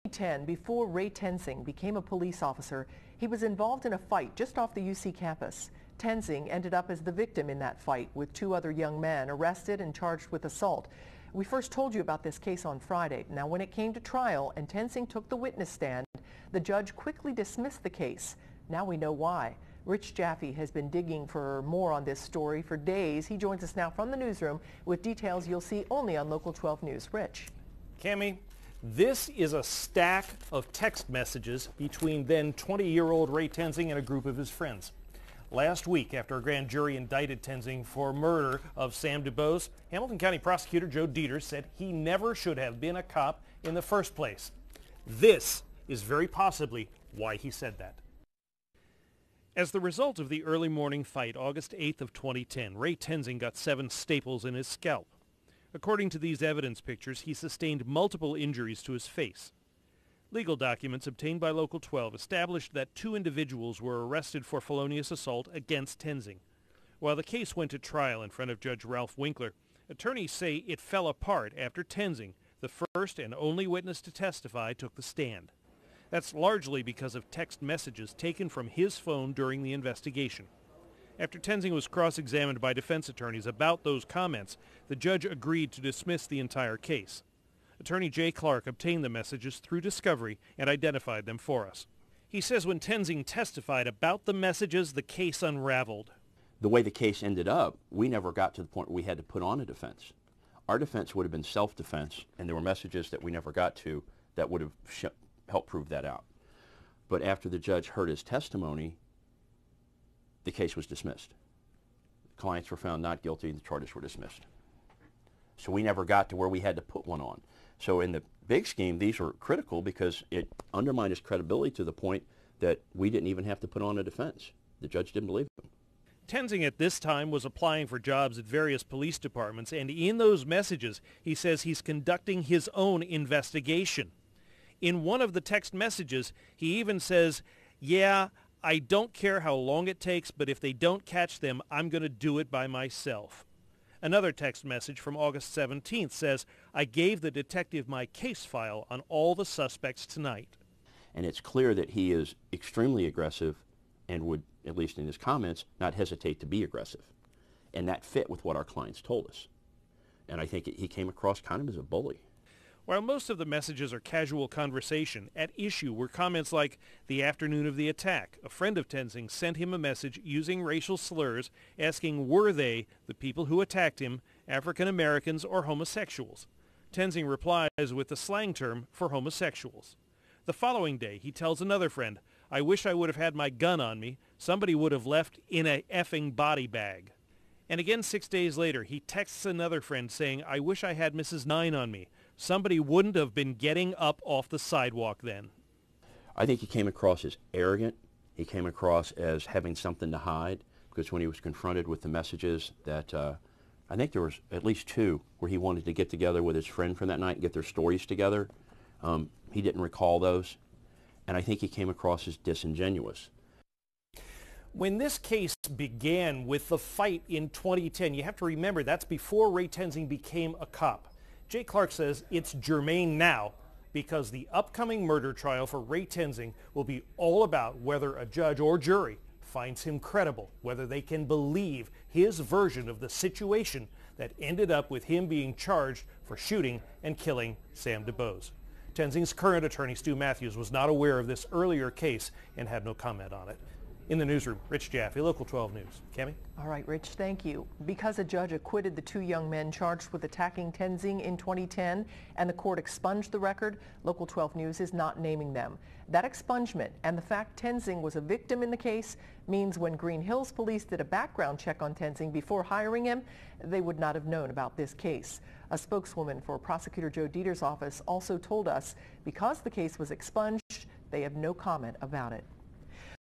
2010, before Ray Tenzing became a police officer, he was involved in a fight just off the UC campus. Tenzing ended up as the victim in that fight, with two other young men arrested and charged with assault. We first told you about this case on Friday. Now, when it came to trial and Tenzing took the witness stand, the judge quickly dismissed the case. Now we know why. Rich Jaffe has been digging for more on this story for days. He joins us now from the newsroom with details you'll see only on Local 12 News. Rich. Cami, this is a stack of text messages between then 20-year-old Ray Tenzing and a group of his friends. Last week, after a grand jury indicted Tenzing for murder of Sam DuBose, Hamilton County Prosecutor Joe Deters said he never should have been a cop in the first place. This is very possibly why he said that. As the result of the early morning fight, August 8th of 2010, Ray Tenzing got 7 staples in his scalp. According to these evidence pictures, he sustained multiple injuries to his face. Legal documents obtained by Local 12 established that 2 individuals were arrested for felonious assault against Tenzing. While the case went to trial in front of Judge Ralph Winkler, attorneys say it fell apart after Tenzing, the first and only witness to testify, took the stand. That's largely because of text messages taken from his phone during the investigation. After Tenzing was cross-examined by defense attorneys about those comments, the judge agreed to dismiss the entire case. Attorney Jay Clark obtained the messages through discovery and identified them for us. He says when Tenzing testified about the messages, the case unraveled. The way the case ended up, we never got to the point where we had to put on a defense. Our defense would have been self-defense, and there were messages that we never got to that would have helped prove that out. But after the judge heard his testimony, the case was dismissed. Clients were found not guilty and the charges were dismissed. So we never got to where we had to put one on. So in the big scheme, these were critical because it undermined his credibility to the point that we didn't even have to put on a defense. The judge didn't believe him. Tenzing at this time was applying for jobs at various police departments, and in those messages, he says he's conducting his own investigation. In one of the text messages, he even says, "Yeah, I don't care how long it takes, but if they don't catch them, I'm going to do it by myself." Another text message from August 17th says, "I gave the detective my case file on all the suspects tonight." And it's clear that he is extremely aggressive and would, at least in his comments, not hesitate to be aggressive. And that fit with what our clients told us. And I think he came across kind of as a bully. While most of the messages are casual conversation, at issue were comments like, "The afternoon of the attack, a friend of Tenzing sent him a message using racial slurs asking were they, the people who attacked him, African Americans or homosexuals. Tenzing replies with the slang term for homosexuals. The following day, he tells another friend, "I wish I would have had my gun on me. Somebody would have left in a effing body bag." And again 6 days later, he texts another friend saying, "I wish I had Mrs. 9 on me. Somebody wouldn't have been getting up off the sidewalk then." I think he came across as arrogant. He came across as having something to hide, because when he was confronted with the messages that I think there was at least 2 where he wanted to get together with his friend from that night and get their stories together. He didn't recall those. And I think he came across as disingenuous. When this case began with the fight in 2010, you have to remember that's before Ray Tenzing became a cop. Jay Clark says it's germane now because the upcoming murder trial for Ray Tenzing will be all about whether a judge or jury finds him credible, whether they can believe his version of the situation that ended up with him being charged for shooting and killing Sam DuBose. Tenzing's current attorney, Stu Matthews, was not aware of this earlier case and had no comment on it. In the newsroom, Rich Jaffe, Local 12 News. Cami? All right, Rich, thank you. Because a judge acquitted the 2 young men charged with attacking Tenzing in 2010 and the court expunged the record, Local 12 News is not naming them. That expungement and the fact Tenzing was a victim in the case means when Green Hills Police did a background check on Tenzing before hiring him, they would not have known about this case. A spokeswoman for Prosecutor Joe Deters' office also told us because the case was expunged, they have no comment about it.